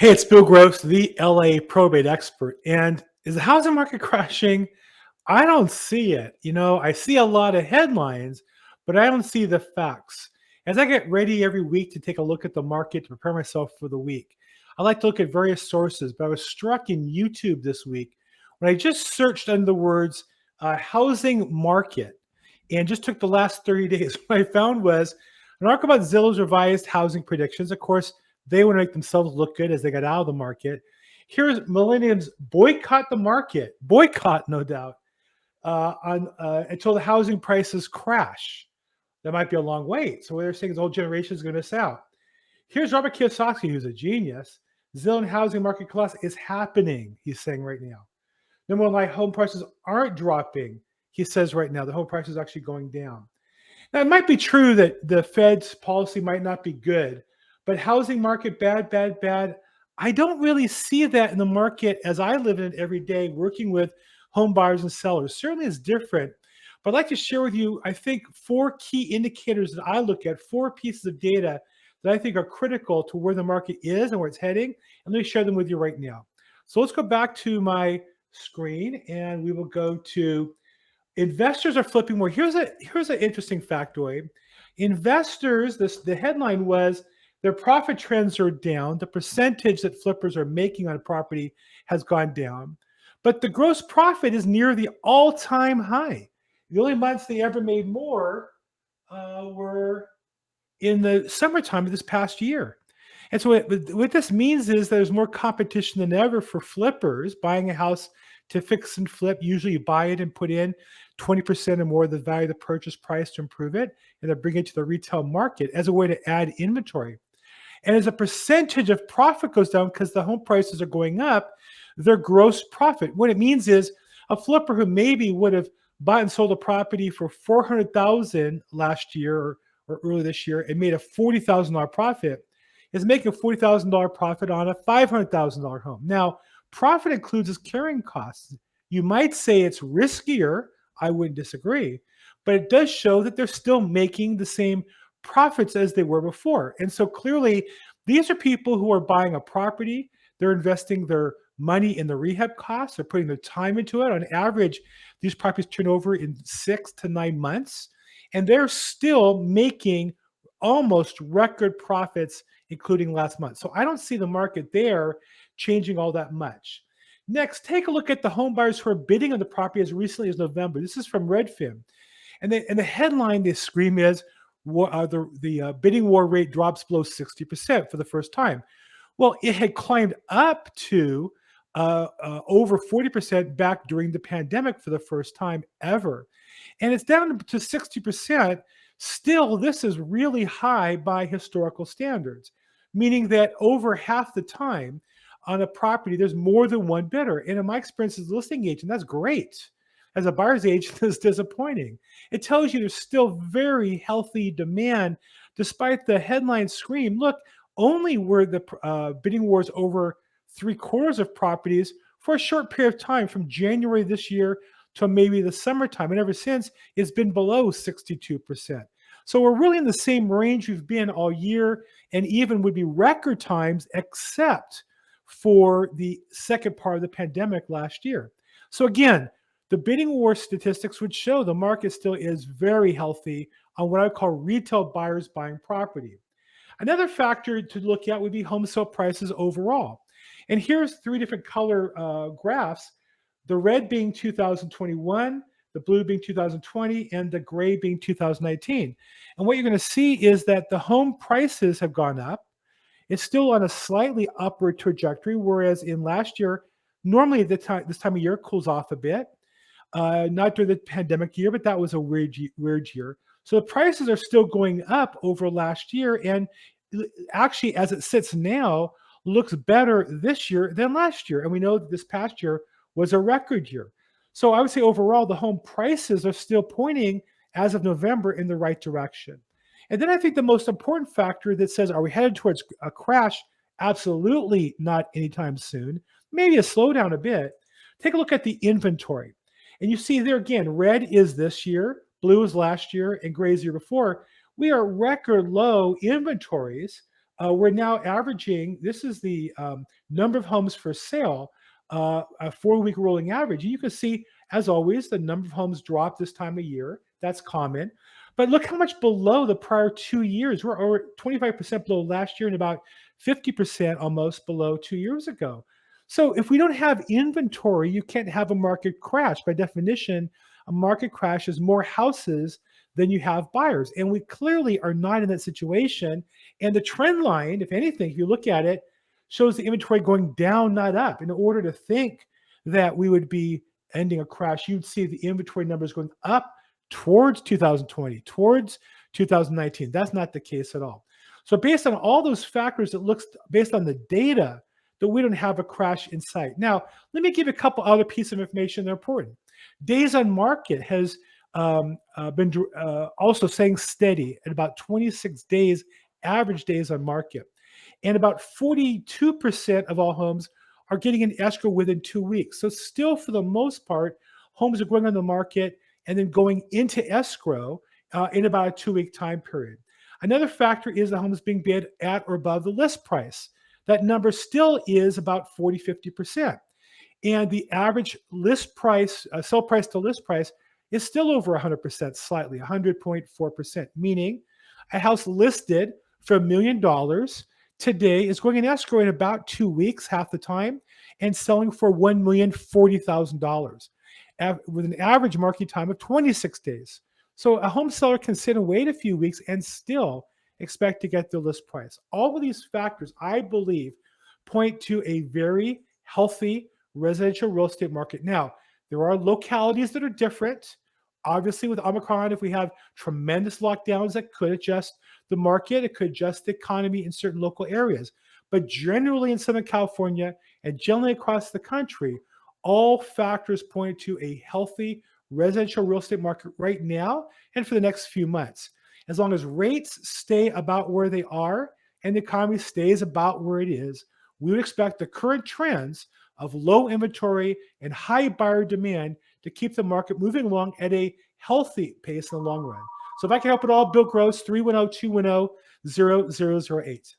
Hey, it's Bill Gross, the LA probate expert. And is the housing market crashing? I don't see it. I see a lot of headlines, but I don't see the facts. As I get ready every week to take a look at the market to prepare myself for the week, I like to look at various sources, but I was struck in YouTube this week when I just searched under the words housing market and just took the last 30 days. What I found was an article about Zillow's revised housing predictions. Of course, they want to make themselves look good as they got out of the market. Here's millennials boycott the market, boycott, no doubt, until the housing prices crash. That might be a long wait. So what they're saying is the whole generation is going to miss out. Here's Robert Kiyosaki, who's a genius. Zillow housing market collapse is happening, he's saying right now. Number one, like home prices aren't dropping, he says right now. The home price is actually going down. Now, it might be true that the Fed's policy might not be good, but housing market bad, bad, bad. I don't really see that in the market as I live in it every day, working with home buyers and sellers. Certainly it's different, but I'd like to share with you, I think, four key indicators that I look at, four pieces of data that I think are critical to where the market is and where it's heading. And let me share them with you right now. So let's go back to my screen and we will go to investors are flipping more. Here's an interesting factoid. Investors, the headline was their profit trends are down. The percentage that flippers are making on a property has gone down, but the gross profit is near the all-time high. The only months they ever made more were in the summertime of this past year. And so what this means is there's more competition than ever for flippers buying a house to fix and flip. Usually you buy it and put in 20% or more of the value of the purchase price to improve it, and then bring it to the retail market as a way to add inventory. And as a percentage of profit goes down because the home prices are going up, their gross profit. What it means is a flipper who maybe would have bought and sold a property for $400,000 last year or early this year and made a $40,000 profit is making a $40,000 profit on a $500,000 home. Now, profit includes its carrying costs. You might say it's riskier. I wouldn't disagree, but it does show that they're still making the same profits as they were before. And so clearly, these are people who are buying a property. They're investing their money in the rehab costs. They're putting their time into it. On average, these properties turn over in 6 to 9 months, and they're still making almost record profits, including last month. So I don't see the market there changing all that much. Next, take a look at the home buyers who are bidding on the property as recently as November. This is from Redfin. And the headline they scream is, the bidding war rate drops below 60% for the first time. Well, it had climbed up to over 40% back during the pandemic for the first time ever. And it's down to 60%. Still, this is really high by historical standards, meaning that over half the time on a property, there's more than one bidder. And in my experience as a listing agent, that's great. As a buyer's agent, it's disappointing. It tells you there's still very healthy demand, despite the headline scream. Look, only were the bidding wars over 3/4 of properties for a short period of time from January this year to maybe the summertime. And ever since, it's been below 62%. So we're really in the same range we've been all year, and even would be record times, except for the second part of the pandemic last year. So again, the bidding war statistics would show the market still is very healthy on what I call retail buyers buying property. Another factor to look at would be home sale prices overall. And here's three different color graphs, the red being 2021, the blue being 2020, and the gray being 2019. And what you're going to see is that the home prices have gone up. It's still on a slightly upward trajectory, whereas in last year, normally this time of year cools off a bit. Not during the pandemic year, but that was a weird year. So the prices are still going up over last year, and actually, as it sits now, looks better this year than last year. And we know that this past year was a record year. So I would say overall, the home prices are still pointing, as of November, in the right direction. And then I think the most important factor that says, are we headed towards a crash? Absolutely not anytime soon. Maybe a slowdown a bit. Take a look at the inventory. And you see there again, red is this year, blue is last year, and gray is the year before. We are record low inventories we're now averaging, this is the number of homes for sale, a 4-week rolling average. And you can see, as always, the number of homes drop this time of year. That's common. But look how much below the prior 2 years. We're over 25% below last year and about 50% almost below 2 years ago. So if we don't have inventory, you can't have a market crash. By definition, a market crash is more houses than you have buyers. And we clearly are not in that situation. And the trend line, if anything, if you look at it, shows the inventory going down, not up. In order to think that we would be ending a crash, you'd see the inventory numbers going up towards 2020, towards 2019. That's not the case at all. So based on all those factors, it looks, based on the data, that we don't have a crash in sight. Now, let me give you a couple other pieces of information that are important. Days on market has been also staying steady at about 26 days, average days on market. And about 42% of all homes are getting an escrow within 2 weeks. So still, for the most part, homes are going on the market and then going into escrow in about a 2-week time period. Another factor is the homes being bid at or above the list price. That number still is about 40, 50%. And the average list price, sell price to list price, is still over 100%, slightly, 100.4%, meaning a house listed for $1 million today is going in escrow in about 2 weeks, half the time, and selling for $1,040,000 with an average market time of 26 days. So a home seller can sit and wait a few weeks and still expect to get the list price. All of these factors, I believe, point to a very healthy residential real estate market. Now, there are localities that are different. Obviously, with Omicron, if we have tremendous lockdowns, that could adjust the market. It could adjust the economy in certain local areas. But generally in Southern California and generally across the country, all factors point to a healthy residential real estate market right now and for the next few months. As long as rates stay about where they are and the economy stays about where it is, we would expect the current trends of low inventory and high buyer demand to keep the market moving along at a healthy pace in the long run. So if I can help at all, Bill Gross, 310-210-0008.